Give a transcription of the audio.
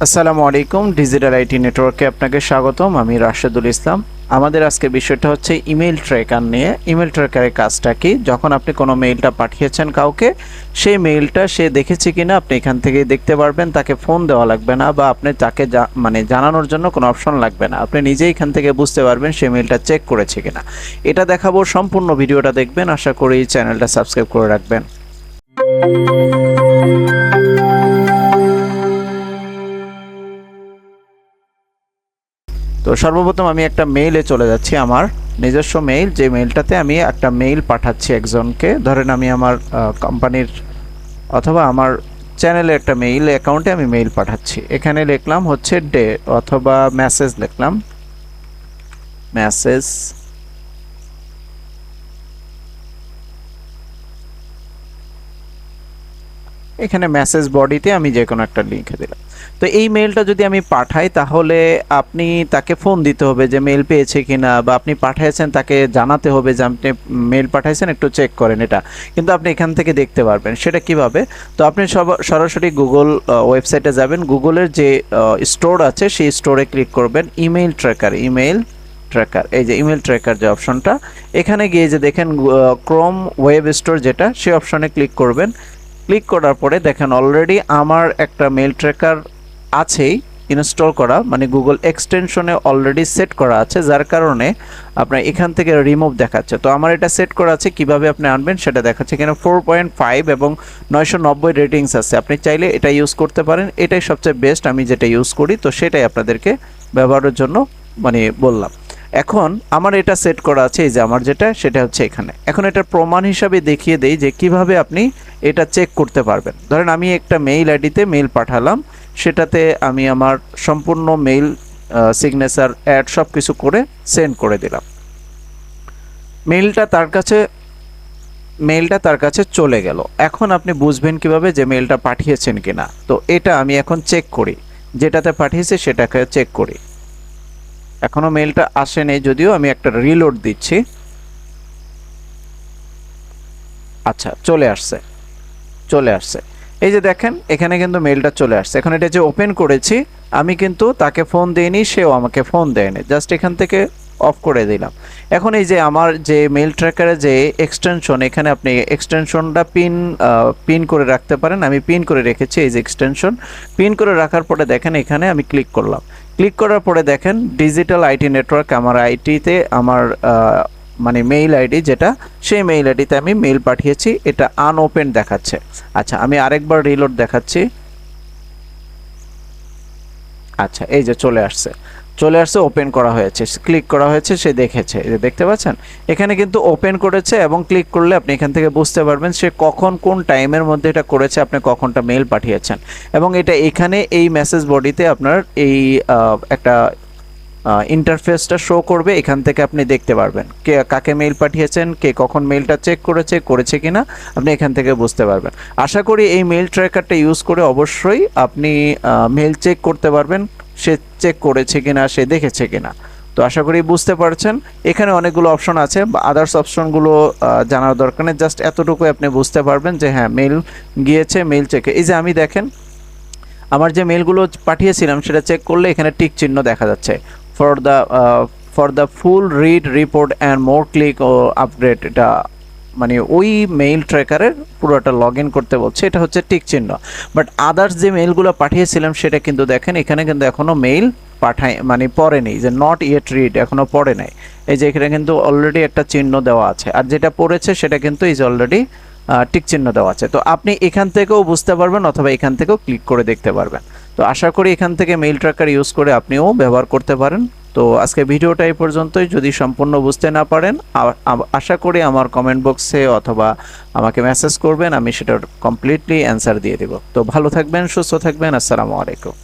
আসসালামু আলাইকুম, digital IT নেটওয়ার্কে আপনাকে স্বাগতম। আমি রাশেদুল ইসলাম। আমাদের আজকের বিষয়টা হচ্ছে ইমেইল ট্র্যাকার নিয়ে। ইমেইল ট্র্যাকারের কাজটা কি? যখন আপনি কোনো মেইলটা পাঠিয়েছেন কাউকে, সেই মেইলটা সে দেখেছে কিনা আপনি এখান থেকে দেখতে পারবেন। তাকে ফোন দেওয়া লাগবে না, বা আপনি তাকে জানানোর জন্য কোনো অপশন লাগবে না। আপনি নিজেই এখান থেকে বুঝতে পারবেন সে মেইলটা চেক করেছে কিনা। এটা দেখাবো, সম্পূর্ণ ভিডিওটা দেখবেন। আশা করি চ্যানেলটা সাবস্ক্রাইব করে রাখবেন। তো সর্বপ্রথম আমি একটা মেইলে চলে যাচ্ছি, আমার নিজস্ব মেইল, যে মেইলটাতে আমি একটা মেইল পাঠাচ্ছি একজনকে। ধরেন আমি আমার কোম্পানির অথবা আমার চ্যানেলে একটা মেইল অ্যাকাউন্টে আমি মেইল পাঠাচ্ছি। এখানে লিখলাম হচ্ছে ডে অথবা মেসেজ, লিখলাম মেসেজ। এখানে মেসেজ বডিতে আমি যে কোনো একটা লিখে দিলাম। তো এই মেইলটা যদি আমি পাঠাই, তাহলে আপনি তাকে ফোন দিতে হবে যে মেইল পেয়েছে কিনা, বা আপনি পাঠিয়েছেন তাকে জানাতে হবে যে আপনি মেইল পাঠাইছেন, একটু চেক করেন এটা। কিন্তু আপনি এখান থেকে দেখতে পারবেন সেটা কিভাবে। তো আপনি সরাসরি গুগল ওয়েবসাইটে যাবেন। গুগলের যে স্টোর আছে সেই স্টোরে ক্লিক করবেন, ইমেইল ট্র্যাকার, ইমেইল ট্র্যাকার। এই যে ইমেল ট্র্যাকার যে অপশনটা, এখানে গিয়ে যে দেখেন ক্রোম ওয়েব স্টোর যেটা, সেই অপশনে ক্লিক করবেন। ক্লিক করার পরে দেখেন অলরেডি আমার একটা মেল ট্র্যাকার আছেই ইনস্টল করা, মানে গুগল এক্সটেনশনে অলরেডি সেট করা আছে, যার কারণে আপনার এখান থেকে রিমুভ দেখাচ্ছে। তো আমার এটা সেট করা আছে, কিভাবে আপনি আনবেন সেটা দেখাচ্ছে। এখানে 4.5 এবং 990 রেটিংস আছে। আপনি চাইলে এটা ইউজ করতে পারেন, এটাই সবচেয়ে বেস্ট আমি যেটা ইউজ করি। তো সেটাই আপনাদেরকে ব্যবহারের জন্য বললাম। এখন আমার এটা সেট করা আছে, এই যে আমার যেটা, সেটা হচ্ছে এখানে। এখন এটা প্রমাণ হিসাবে দেখিয়ে দেই যে কিভাবে আপনি এটা চেক করতে পারবেন। ধরেন আমি একটা মেইল আইডিতে মেইল পাঠালাম, সেটাতে আমি আমার সম্পূর্ণ মেইল সিগনেচার অ্যাড সব কিছু করে সেন্ড করে দিলাম। মেইলটা তার কাছে চলে গেল। এখন আপনি বুঝবেন কিভাবে যে মেইলটা পাঠিয়েছেন কিনা। তো এটা আমি এখন চেক করি, যেটাতে পাঠিয়েছে সেটাকে চেক করি। এখনো মেইলটা আসেনি, যদিও আমি একটা রিলোড দিচ্ছি। আচ্ছা, চলে আসছে। এই যে দেখেন এখানে কিন্তু মেইলটা চলে আসছে। এখন এটা যে ওপেন করেছি, আমি কিন্তু তাকে ফোন দেইনি, সেও আমাকে ফোন দেয়নি, জাস্ট এখান থেকে অফ করে দিলাম। এখন এই যে আমার যে মেইল ট্র্যাকারে যে এক্সটেনশন, এখানে আপনি এক্সটেনশনটা পিন করে রাখতে পারেন। আমি পিন করে রেখেছি, এই যে এক্সটেনশন পিন করে রাখার পরে দেখেন এখানে আমি ক্লিক করলাম। ক্লিক করার পরে দেখেন ডিজিটাল আইটি নেটওয়ার্ক, আমার আইটিতে আমার মেইল আইডি যেটা, সেই মেইল আইডিতে আমি মেইল পাঠিয়েছি, এটা আনওপেন দেখাচ্ছে। আচ্ছা, আমি আরেকবার রিলোড দেখাচ্ছি। আচ্ছা, এই যে চলে আসছে, ওপেন করা হয়েছে, ক্লিক করা হয়েছে, সে দেখেছে। এই যে দেখতে পাচ্ছেন এখানে কিন্তু ওপেন করেছে, এবং ক্লিক করলে আপনি এখান থেকে বুঝতে পারবেন সে কখন কোন টাইমের মধ্যে এটা করেছে, আপনি কখনটা মেইল পাঠিয়েছেন। এবং এটা এখানে এই মেসেজ বডিতে আপনার এই একটা ইন্টারফেসটা শো করবে। এখান থেকে আপনি দেখতে পারবেন কে কাকে মেইল পাঠিয়েছেন, কে কখন মেইলটা চেক করেছে কিনা, আপনি এখান থেকে বুঝতে পারবেন। আশা করি এই মেইল ট্র্যাকারটা ইউজ করে অবশ্যই আপনি মেইল চেক করতে পারবেন, সে চেক করেছে কিনা, সে দেখেছে কিনা। তো আশা করি বুঝতে পারছেন। এখানে অনেকগুলো অপশন আছে, বা আদার্স অপশনগুলো জানার দরকার নেই, জাস্ট এতটুকু আপনি বুঝতে পারবেন যে হ্যাঁ মেইল গিয়েছে, মেইল চেকে। এই যে আমি দেখেন আমার যে মেইলগুলো পাঠিয়েছিলাম সেটা চেক করলে এখানে টিক চিহ্ন দেখা যাচ্ছে, for the full read report and more click ও আপগ্রেড। এটা ওই মেইল ট্র্যাকারের পুরোটা লগ ইন করতে বলছে, এটা হচ্ছে টিক চিহ্ন। বাট আদার্স যে মেইলগুলো পাঠিয়েছিলাম সেটা কিন্তু দেখেন এখানে কিন্তু এখনও মেইল পড়েনি, যে নট ইয়েট রিড এখনও পড়ে নাই। এই যে এখানে কিন্তু অলরেডি একটা চিহ্ন দেওয়া আছে, আর যেটা পড়েছে সেটা কিন্তু ইজ অলরেডি টিক চিহ্ন দেওয়া আছে। তো আপনি এখান থেকেও বুঝতে পারবেন, অথবা এখান থেকেও ক্লিক করে দেখতে পারবেন। তো আশা করি এখান থেকে মেইল ট্র্যাকার ইউজ করে আপনিও ব্যবহার করতে পারেন। তো আজকে ভিডিওটা এই পর্যন্তই। যদি সম্পূর্ণ বুঝতে না পারেন, আশা করি আমার কমেন্ট বক্সে অথবা আমাকে মেসেজ করবেন, আমি সেটার কমপ্লিটলি অ্যান্সার দিয়ে দেব। তো ভালো থাকবেন, সুস্থ থাকবেন। আসসালামু আলাইকুম।